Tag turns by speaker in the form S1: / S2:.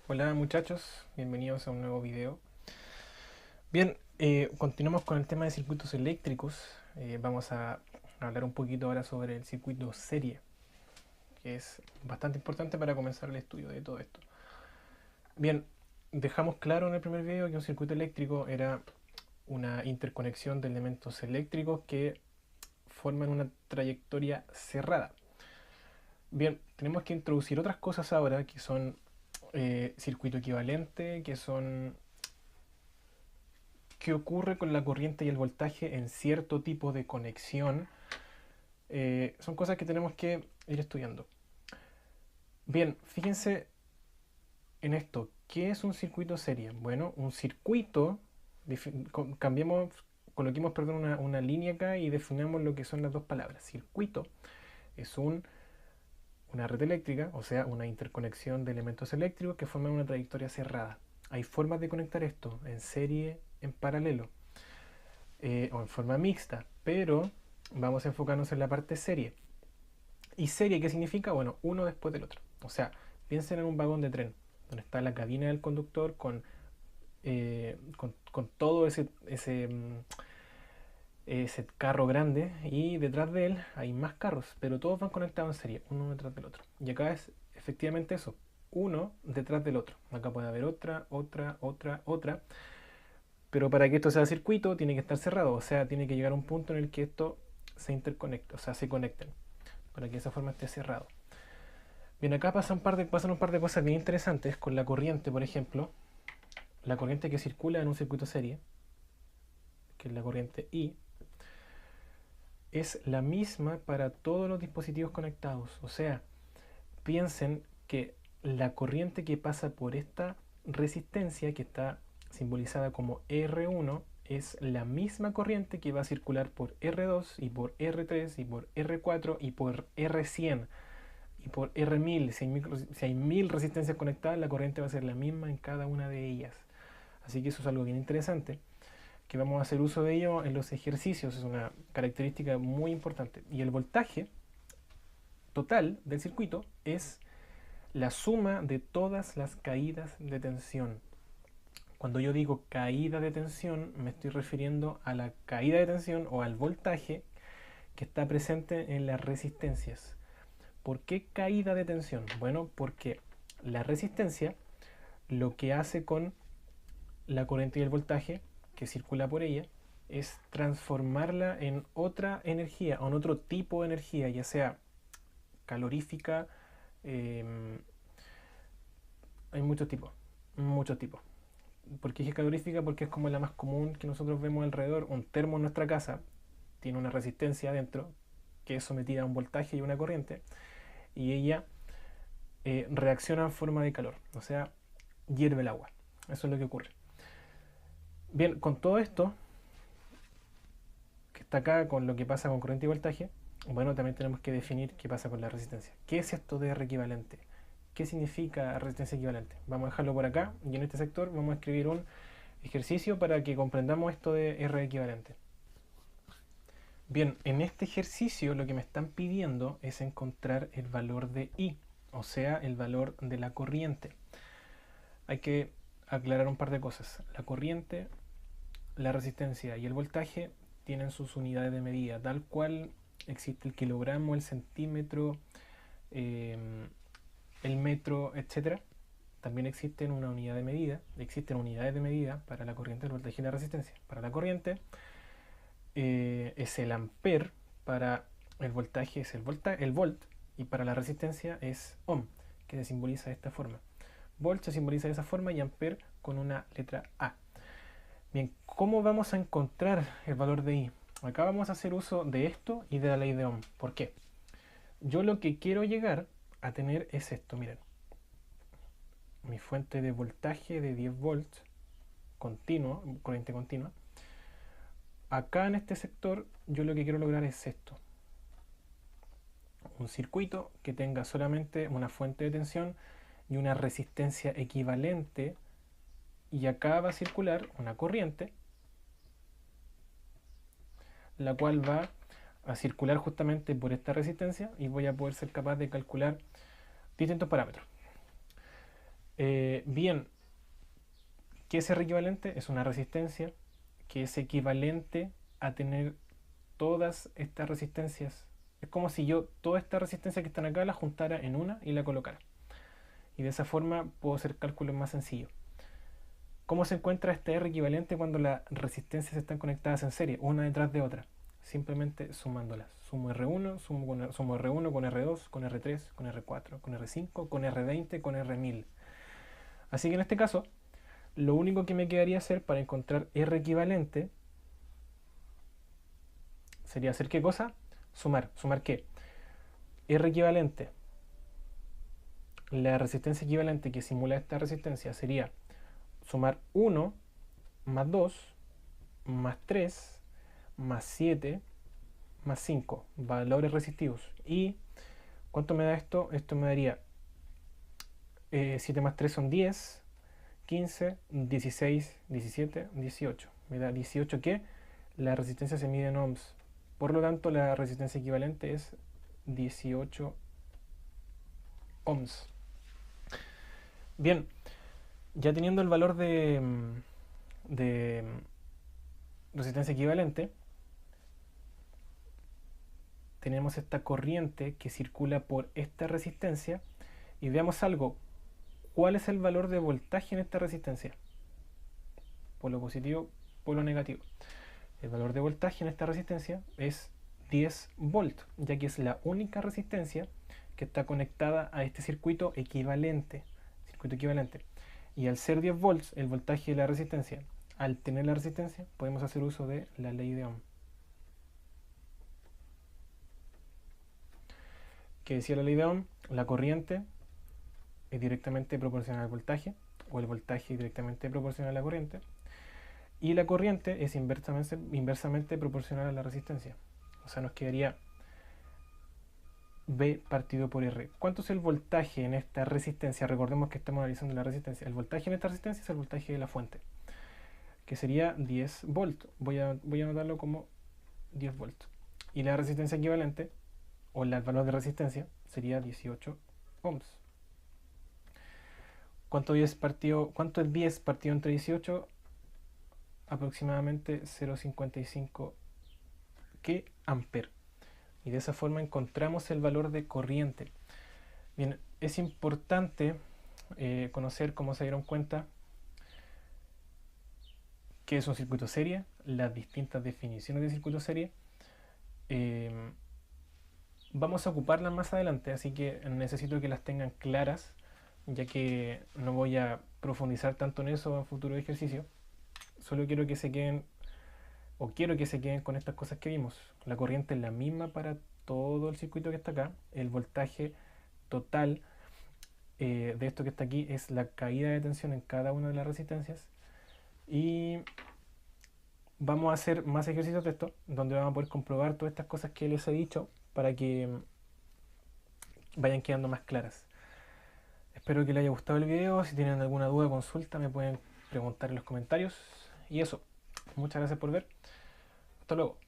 S1: Hola muchachos, bienvenidos a un nuevo video. Bien, continuamos con el tema de circuitos eléctricos. Vamos a hablar un poquito ahora sobre el circuito serie, que es bastante importante para comenzar el estudio de todo esto. Bien, dejamos claro en el primer video que un circuito eléctrico era una interconexión de elementos eléctricos que forman una trayectoria cerrada. Bien, tenemos que introducir otras cosas ahora que son circuito equivalente, que son qué ocurre con la corriente y el voltaje en cierto tipo de conexión. Son cosas que tenemos que ir estudiando. Bien, fíjense en esto. ¿Qué es un circuito serie? Bueno, un circuito, cambiemos, coloquemos perdón, una línea acá y definamos lo que son las dos palabras. Circuito es una red eléctrica, o sea, una interconexión de elementos eléctricos que forman una trayectoria cerrada. Hay formas de conectar esto en serie, en paralelo. O en forma mixta, pero vamos a enfocarnos en la parte serie. ¿Y serie qué significa? Bueno, uno después del otro. O sea, piensen en un vagón de tren, donde está la cabina del conductor con todo ese carro grande y detrás de él hay más carros, pero todos van conectados en serie, uno detrás del otro. Y acá es efectivamente eso, uno detrás del otro. Acá puede haber otra, pero para que esto sea circuito tiene que estar cerrado, o sea, tiene que llegar a un punto en el que esto se interconecte, o sea, se conecten, para que de esa forma esté cerrado. Bien, acá pasan un par de cosas bien interesantes con la corriente, por ejemplo. La corriente que circula en un circuito serie, que es la corriente I, es la misma para todos los dispositivos conectados. O sea, piensen que la corriente que pasa por esta resistencia, que está simbolizada como R1, es la misma corriente que va a circular por R2 y por R3 y por R4 y por R100 y por R1000. Si hay 1000 resistencias conectadas, la corriente va a ser la misma en cada una de ellas. Así que eso es algo bien interesante, que vamos a hacer uso de ello en los ejercicios. Es una característica muy importante. Y el voltaje total del circuito es la suma de todas las caídas de tensión. Cuando yo digo caída de tensión, me estoy refiriendo a la caída de tensión o al voltaje que está presente en las resistencias. ¿Por qué caída de tensión? Bueno, porque la resistencia lo que hace con la corriente y el voltaje que circula por ella es transformarla en otra energía, o en otro tipo de energía, ya sea calorífica. eh, Hay muchos tipos. ¿Por qué es calorífica? Porque es como la más común que nosotros vemos alrededor. Un termo en nuestra casa tiene una resistencia adentro que es sometida a un voltaje y una corriente, y ella reacciona en forma de calor, o sea, hierve el agua. Eso es lo que ocurre. Bien, con todo esto que está acá, con lo que pasa con corriente y voltaje, bueno, también tenemos que definir qué pasa con la resistencia. ¿Qué es esto de R equivalente? ¿Qué significa resistencia equivalente? Vamos a dejarlo por acá y en este sector vamos a escribir un ejercicio para que comprendamos esto de R equivalente. Bien, en este ejercicio lo que me están pidiendo es encontrar el valor de I, o sea, el valor de la corriente. Hay que aclarar un par de cosas. La corriente, la resistencia y el voltaje tienen sus unidades de medida, tal cual existe el kilogramo, el centímetro, eh, el metro, etcétera. También existen una unidad de medida, existen unidades de medida para la corriente, el voltaje y la resistencia. Para la corriente es el amper, para el voltaje es el volt, y para la resistencia es ohm, que se simboliza de esta forma. Volt se simboliza de esa forma y amper con una letra A. Bien, ¿cómo vamos a encontrar el valor de I? Acá vamos a hacer uso de esto y de la ley de Ohm. ¿Por qué? Yo lo que quiero llegar a tener es esto, miren. Mi fuente de voltaje de 10 volts, continuo, corriente continua. Acá en este sector yo lo que quiero lograr es esto. Un circuito que tenga solamente una fuente de tensión y una resistencia equivalente, y acá va a circular una corriente la cual va a circular justamente por esta resistencia, y voy a poder ser capaz de calcular distintos parámetros. Bien, ¿qué es R equivalente? Es una resistencia que es equivalente a tener todas estas resistencias. Es como si yo toda esta resistencia que están acá la juntara en una y la colocara. Y de esa forma puedo hacer cálculos más sencillos. ¿Cómo se encuentra este R equivalente cuando las resistencias están conectadas en serie, una detrás de otra? Simplemente sumándolas. Sumo R1, sumo R1 con R2, con R3, con R4, con R5, con R20, con R1000. Así que en este caso, lo único que me quedaría hacer para encontrar R equivalente sería hacer ¿qué cosa? Sumar. ¿Sumar qué? R equivalente. La resistencia equivalente que simula esta resistencia sería sumar 1 más 2 más 3 más 7 más 5 valores resistivos. ¿Y cuánto me da esto? Esto me daría 7 más 3 son 10, 15, 16, 17, 18. Me da 18 que la resistencia se mide en ohms. Por lo tanto, la resistencia equivalente es 18 ohms. Bien, ya teniendo el valor de resistencia equivalente, tenemos esta corriente que circula por esta resistencia y veamos algo. ¿Cuál es el valor de voltaje en esta resistencia? Polo positivo, polo negativo. El valor de voltaje en esta resistencia es 10 volts, ya que es la única resistencia que está conectada a este circuito equivalente. Y al ser 10 volts el voltaje de la resistencia, al tener la resistencia, podemos hacer uso de la ley de Ohm. ¿Qué decía la ley de Ohm? La corriente es directamente proporcional al voltaje, o el voltaje es directamente proporcional a la corriente, y la corriente es inversamente proporcional a la resistencia. O sea, nos quedaría B partido por R. ¿Cuánto es el voltaje en esta resistencia? Recordemos que estamos analizando la resistencia. El voltaje en esta resistencia es el voltaje de la fuente, que sería 10 volts. Voy a anotarlo como 10 volts. Y la resistencia equivalente, o el valor de resistencia, sería 18 ohms. ¿Cuánto es 10 partido entre 18? Aproximadamente 0,55 que amper. Y de esa forma encontramos el valor de corriente. Bien, es importante conocer, cómo se dieron cuenta, qué es un circuito serie, las distintas definiciones de circuito serie. Vamos a ocuparlas más adelante, así que necesito que las tengan claras, ya que no voy a profundizar tanto en eso en futuro ejercicio. Solo quiero que se queden, o quiero que se queden con estas cosas que vimos. La corriente es la misma para todo el circuito que está acá. El voltaje total de esto que está aquí es la caída de tensión en cada una de las resistencias. Y vamos a hacer más ejercicios de esto, donde vamos a poder comprobar todas estas cosas que les he dicho para que vayan quedando más claras. Espero que les haya gustado el video. Si tienen alguna duda o consulta me pueden preguntar en los comentarios. Y eso, muchas gracias por ver. Hasta luego.